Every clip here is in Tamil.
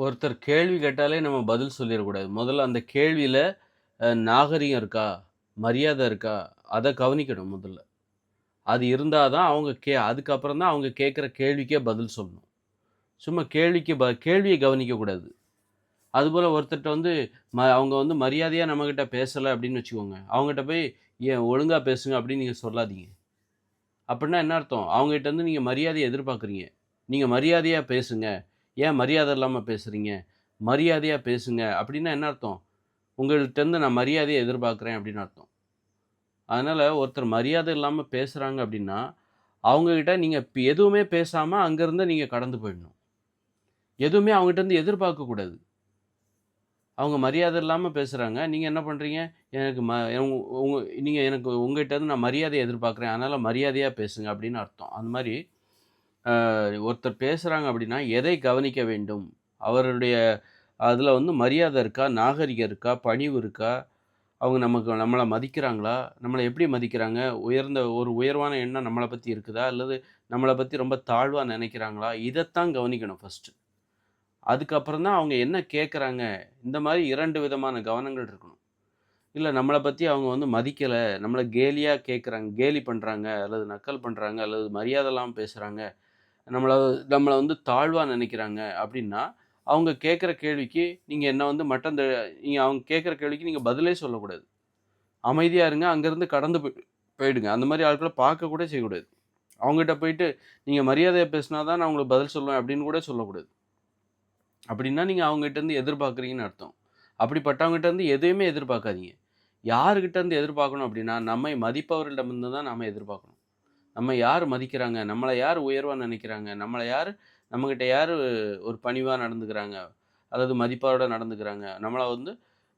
ஒருத்தர் கேள்வி கேட்டாலே நம்ம பதில் சொல்லிறக்கூடாது. முதல்ல அந்த கேள்வியில நாகரிகம் இருக்கா? மரியாதை இருக்கா? அத கவனிக்கணும் முதல்ல. அது இருந்தா தான் அதுக்கப்புறம் தான் அவங்க கேட்கிற கேள்விக்கே பதில் சொல்லணும். சும்மா கேள்விய கவனிக்கக்கூடாது. அதுபோல ஒருத்தர்ட்ட வந்து அவங்க வந்து மரியாதையா நம்மகிட்ட பேசல அப்படின்னு வச்சுக்கோங்க. அவங்ககிட்ட போய் "ஏன் ஒழுங்கா பேசுங்க" அப்படின்னு நீங்க சொல்லாதீங்க. அப்படின்னா என்ன அர்த்தம்? அவங்ககிட்ட இருந்து நீங்க மரியாதைய எதிர்பார்க்குறீங்க. நீங்க மரியாதையா பேசுங்க. ஏன் மரியாதை இல்லாம பேசுறீங்க? மரியாதையா பேசுங்க. அப்படின்னா என்ன அர்த்தம்? உங்கள்ட்டருந்து நான் மரியாதைய எதிர்பார்க்குறேன் அப்படின்னு அர்த்தம். அதனால ஒருத்தர் மரியாதை இல்லாம பேசுறாங்க அப்படின்னா, அவங்ககிட்ட நீங்க எதுவுமே பேசாம அங்கருந்து நீங்க கடந்து போயிடணும். எதுவுமே அவங்ககிட்டருந்து எதிர்பார்க்கக்கூடாது. அவங்க மரியாதை இல்லாம பேசுறாங்க. நீங்க என்ன பண்றீங்க? எனக்கு ம உங் உங்க நீங்க எனக்கு உங்ககிட்டருந்து நான் மரியாதைய எதிர்பார்க்குறேன். அதனால மரியாதையா பேசுங்க அப்படின்னு அர்த்தம். அந்த மாரி ஒருத்தர் பேசுறாங்க அப்படின்னா, எதை கவனிக்க வேண்டும்? அவருடைய அதுல வந்து மரியாதை இருக்கா? நாகரிகம் இருக்கா? பணிவு இருக்கா? அவங்க நம்மள மதிக்கிறாங்களா? நம்மள எப்படி மதிக்கிறாங்க? உயர்வான எண்ணம் நம்மள பத்தி இருக்குதா? அல்லது நம்மள பத்தி ரொம்ப தாழ்வா நெனைக்கிறாங்களா? இதத்தான் கவனிக்கணும் ஃபர்ஸ்ட்டு. அதுக்கப்புறம் தான் அவங்க என்ன கேட்கறாங்க? இந்த மாரி 2 விதமான கவனங்கள் இருக்கணும். இல்ல நம்மள பத்தி அவங்க வந்து மதிக்கல, நம்மள கேலியா கேட்கறாங்க, கேலி பண்றாங்க, அல்லது நக்கல் பண்றாங்க, அல்லது மரியாதை இல்லாம பேசுறாங்க. நம்மள நம்மள வந்து தாழ்வா நெனைக்கிறாங்க அப்டின்னா, அவங்க கேட்கிற கேள்விக்கு நீங்க என்ன வந்து நீங்க அவங்க கேட்கிற கேள்விக்கு நீங்க பதிலே சொல்லக்கூடாது. அமைதியா இருங்க. அங்கருந்து கடந்து போயிடுங்க. அந்த மாரி ஆட்கள பார்க்க கூட செய்யக்கூடாது. அவங்ககிட்ட போயிட்டு, "நீங்க மரியாதையா பேசினா தான் நான் உங்களுக்கு பதில் சொல்லுவேன்" அப்டின்னு கூட சொல்லக்கூடாது. அப்டின்னா நீங்க அவங்ககிட்டருந்து எதிர்பார்க்குறீங்கன்னு அர்த்தம். அப்படிப்பட்டவங்ககிட்டருந்து எதையுமே எதிர்பார்க்காதீங்க. யாருகிட்டருந்து எதிர்பார்க்கணும் அப்டின்னா, நம்மை மதிப்பவர்களிடமிருந்து தான் நாம எதிர்பார்க்கணும். நம்ம யார் மதிக்கிறாங்க? நம்மள யார் உயர்வா நினைக்கிறாங்க? நம்மகிட்ட யாரு ஒரு பணிவா நடந்துக்கிறாங்க? அல்லது மதிப்போட நடந்துக்கிறாங்க? நம்மள வந்து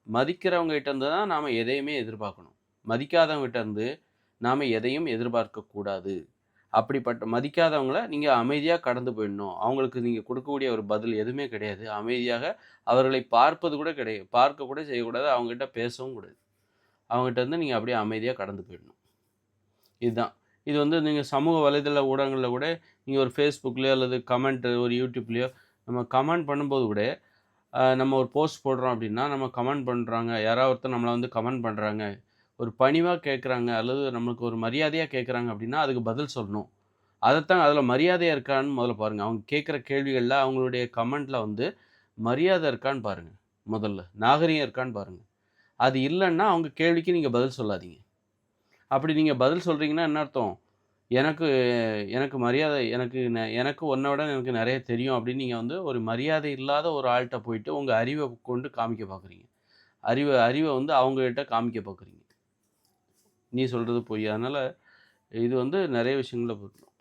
மதிக்கிறவங்ககிட்ட இருந்து தான் நாம எதையுமே எதிர்பார்க்கணும். மதிக்காதவங்ககிட்ட இருந்து நாம எதையும் எதிர்பார்க்கக் கூடாது. அப்படிப்பட்ட மதிக்காதவங்கள நீங்க அமைதியா கடந்து போயிடணும். அவங்களுக்கு நீங்க கொடுக்கக்கூடிய ஒரு பதில் எதுவுமே கிடையாது. அமைதியாக அவர்களை பார்ப்பது கூட கிடையாது. பார்க்க கூட செய்யக்கூடாது. அவங்ககிட்ட பேசவும் கூடாது. அவங்ககிட்ட இருந்து நீங்க அப்படியே அமைதியா கடந்து போயிடணும். இதுதான். இது வந்து நீங்க சமூக வலைதள ஊடகங்கள்ல கூட நீங்க ஒரு Facebookலயோ அல்லது ஒரு YouTubeலயோ நம்ம கமெண்ட் பண்ணும்போது கூட, நம்ம ஒரு போஸ்ட் போடுறோம் அப்டின்னா, நம்ம கமெண்ட் பண்றாங்க. யாராவது ஒருத்தர் நம்மள வந்து கமெண்ட் பண்றாங்க. ஒரு பணிவா கேட்குறாங்க அல்லது நம்மளுக்கு ஒரு மரியாதையா கேட்குறாங்க அப்டின்னா, அதுக்கு பதில் சொல்லணும். அதத்தான் அதில மரியாதையா இருக்கான்னு முதல்ல பாருங்க. அவங்க கேட்குற கேள்விகள்ல அவங்களுடைய கமெண்ட்ல வந்து மரியாதை இருக்கான்னு பாருங்க, முதல்ல. நாகரீகம் இருக்கான்னு பாருங்க. அது இல்லன்னா, அவங்க கேள்விக்கு நீங்க பதில் சொல்லாதீங்க. அப்படி நீங்க பதில் சொல்றீங்கன்னா என்ன அர்த்தம்? எனக்கு எனக்கு மரியாதை எனக்கு உன்ன விட எனக்கு நெறைய தெரியும் அப்படின்னு நீங்க வந்து ஒரு மரியாதை இல்லாத ஒரு ஆள்ட்ட போயிட்டு உங்க அறிவ கொண்டு காமிக்க பார்க்குறீங்க. அறிவ அறிவ வந்து அவங்ககிட்ட காமிக்க பார்க்குறீங்க. நீ சொல்றது பொய். அதனால இது வந்து நெறைய விஷயங்கள்ல பொருந்தும்.